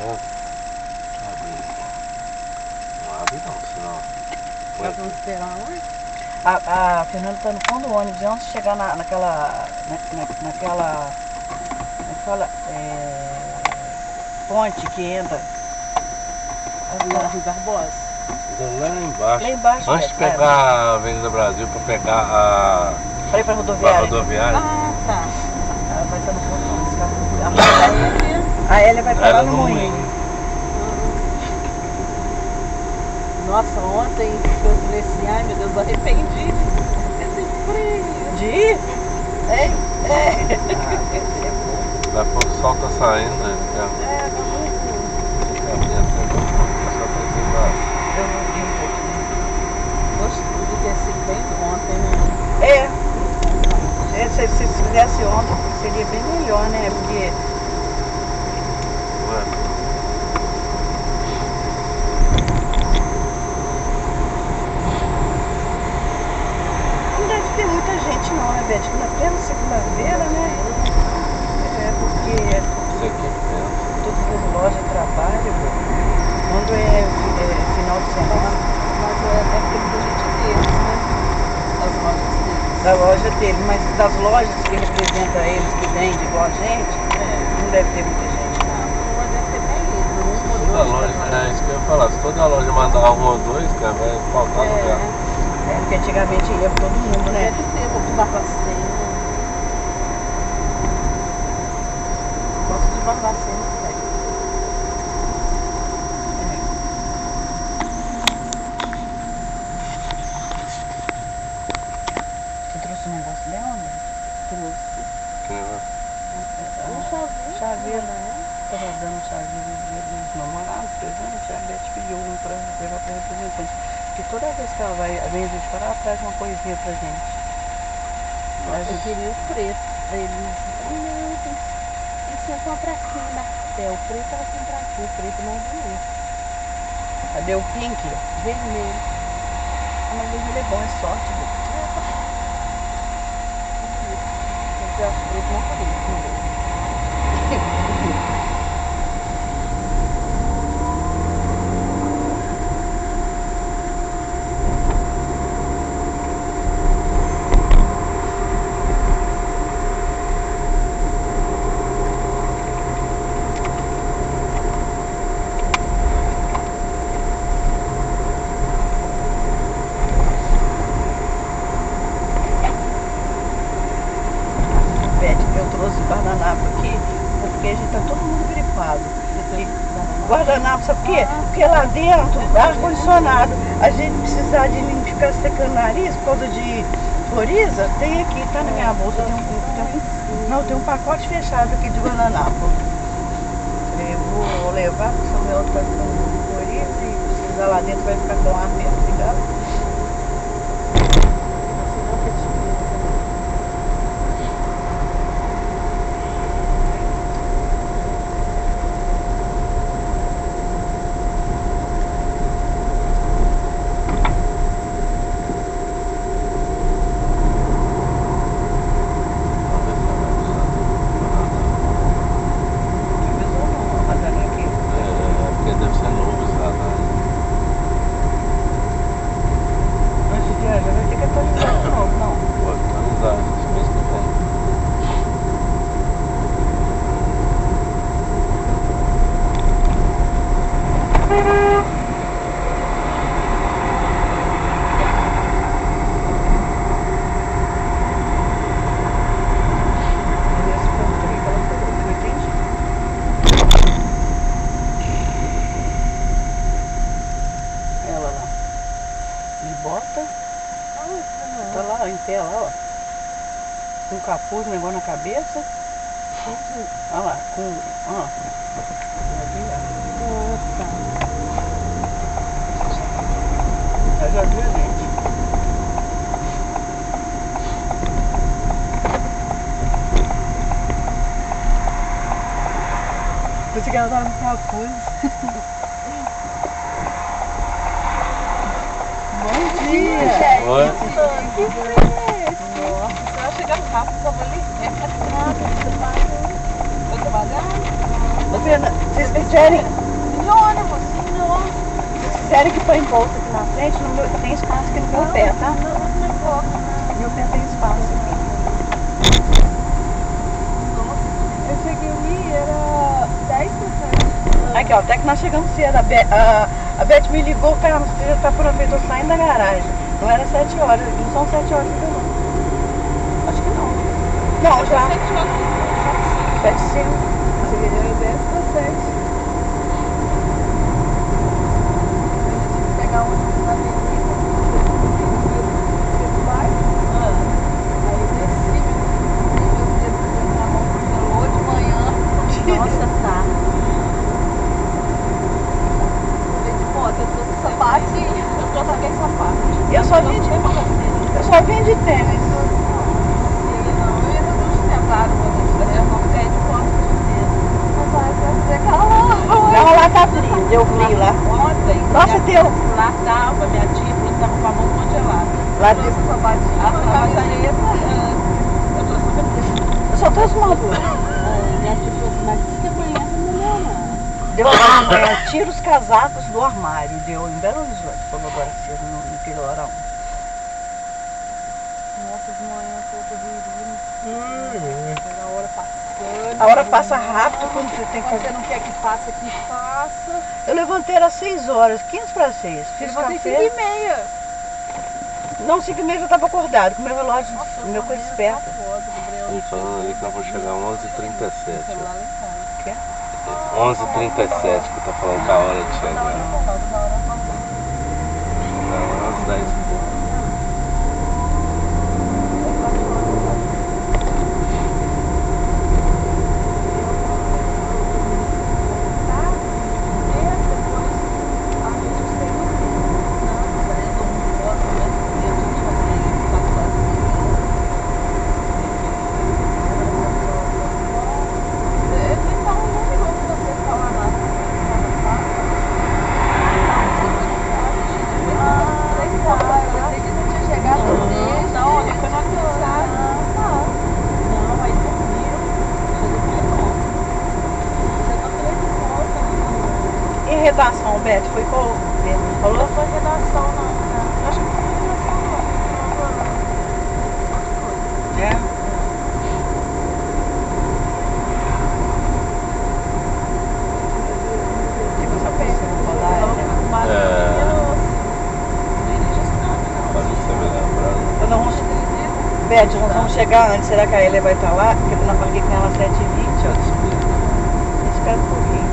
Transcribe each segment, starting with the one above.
Não abre não, senão... Nós vamos esperar lá? A Fernanda tá no fundo do ônibus, e antes de chegar naquela fala, ponte que entra. Na Rui Barbosa. Lá embaixo. Lá embaixo. Antes de pegar a Avenida Brasil para pegar a... Para ir para a rodoviária. Ah, tá. Ela vai estar no fundo do ônibus. A Hélia vai parar no moinho. Nossa, ontem eu falei assim, ai meu Deus, arrependi. Esse frio. De ir? Daqui a pouco o sol tá saindo, né? Tá muito. Só pra dizer, Eu não vi um pouquinho. Gosto de ter sido bem ontem, né? Se fizesse ontem seria bem melhor, né? Porque... Não deve ter muita gente não, né, Beth? Na plena segunda-feira, né? Porque isso aqui é todas as lojas trabalham, quando é final de semana. Mas deve ter muita gente deles, né? Das lojas deles. Da loja dele, mas das lojas que representa eles, que vende igual a gente, não deve ter muita gente não. Não deve ter bem isso, um ou toda dois. loja, isso que eu ia falar, se toda loja mandar um ou dois, cara, vai faltar lugar. Porque antigamente ia pra todo mundo, né? Deve ter, vou de Barbacena. Gosto de Barbacena também. Você trouxe o negócio dela, mãe? Trouxe. Que negócio? Um chaveiro, né? Estava dando chaveiro no dia dos namorados, presente, a Beth pediu um para levar para representante. Porque toda vez que ela vem visitar, ela traz uma coisinha pra gente. Mas eu queria o preto. Eles, não, tem que comprar aqui na Martel. O preto ela compra aqui, o preto mais bonito. Cadê o pink? Vermelho. Mas o vermelho é bom, é sorte. Eu acho preto mais bonito. Eu trouxe guardanapo aqui porque a gente tá todo mundo gripado. Guardanapo, sabe por quê? Porque lá dentro, ar-condicionado, a gente precisar de ficar secando o nariz por causa de coriza, tem aqui, tá na minha bolsa, tem um pacote fechado aqui de guardanapo. Eu vou levar, porque o Samuel tá com coriza e precisar lá dentro vai ficar com ar mesmo, ligado? Porque deve ser novo esse radar. Antes de já vai ter que atualizar de novo, não? Pode atualizar, esse mês que vem. Esse ponto aí que ela falou, não entendi. Ela lá. E bota. Tá lá em pé, lá, ó. Com capuz, negócio na cabeça. Olha lá, com. Ó. Ali, ó. Ela já viu a gente. Pensei que ela tava com capuz. Bom dia! Oi? Que foi esse? Nossa, você vai chegar rápido, eu vou ali. Tá trabalhando? Você vocês quiserem, De ônibus. se quiserem que põe bolsa aqui na frente, tem espaço aqui no meu pé, tá? Não importa. No meu pé tem espaço aqui. Eu cheguei ali, era 10 para 7. Aqui, ó, até que nós chegamos cedo. A Beth me ligou, cara, você já tá pronto, eu tô saindo da garagem. Não era 7 horas, não são 7 horas ainda não. Acho que não. Não, já. 7 horas. 7h05. Cheguei 10 para 7. Eu tive que pegar ônibus na avenida. Aí eu desci, meus dedos na mão congelou de manhã. Nossa, tá. Eu de moto, eu trouxe sapatinho. Eu trouxe aquele sapato. Eu só vim de tênis. Eu ia fazer um chinelo, claro, fazer uma pé de costas de chinelo. Mas vai fazer calor. Não, lá tá frio, deu frio lá. Ontem, Nossa, deu. lá tava, minha tia falou que tava com a mão congelada. Lá Eu trouxe o sapatinho, a camiseta. Eu trouxe a camiseta. Eu só trouxe uma blusa. Minha tia falou assim, mas diz que amanhã tá melhorando. Deu amanhã, tira os casacos do armário. Deu em Belo Horizonte, falou agora cedo no interiorão. Nossa, de manhã eu tô vindo. A hora passando. A hora passa rápido quando você tem que Quando você fazer. não quer que passe, que passa. Eu levantei às 6 horas, 15 para 6. Fiz Levantei café. 5h30. Não, 5h30 eu estava acordado, com meu relógio, meu coisa esperta. Estamos falando ali que nós vamos chegar 11h37. Celular lá em casa. Quê? 11h37 que tá falando que a hora de chegar. Chegar às 10 e pouco. E redação, Beth, foi qual o mesmo? Falou? Não foi redação, não. Acho que não foi redação, não. É. Tipo essa pessoa falar, Pode ser me lembrando. nós vamos, Beth, nós vamos chegar antes. Será que a Elia vai estar lá? Porque eu não marquei com ela às 7h20. Espera um pouquinho.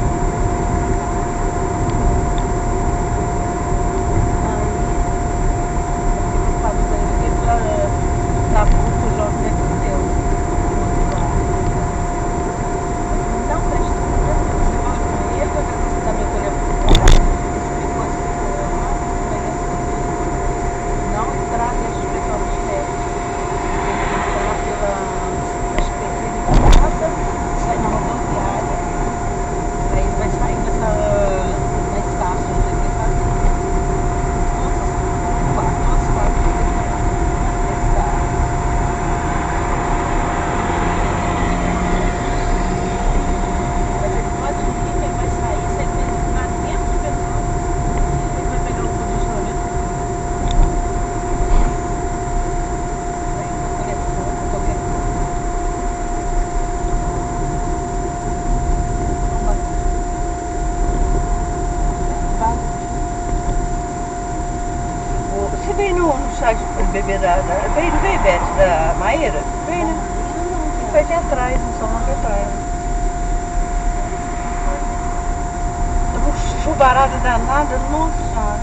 Você veio no site de bebê veio, não veio, Beth, da Maíra? Veio, né? Foi aqui atrás, no salão aqui atrás. Tava chuvarada danada, nossa.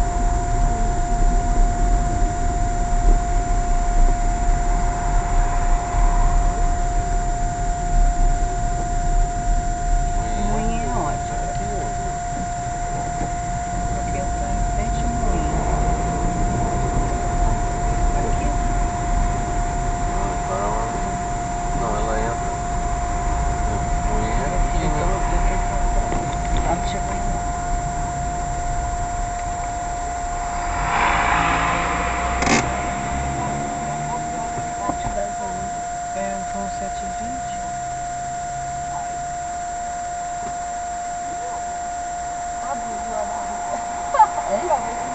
Moinho é ótimo. Aqui eu tô em frente ao moinho. Aqui. Não, ela entra. Mulher aqui, né? Tá chegando. Hein?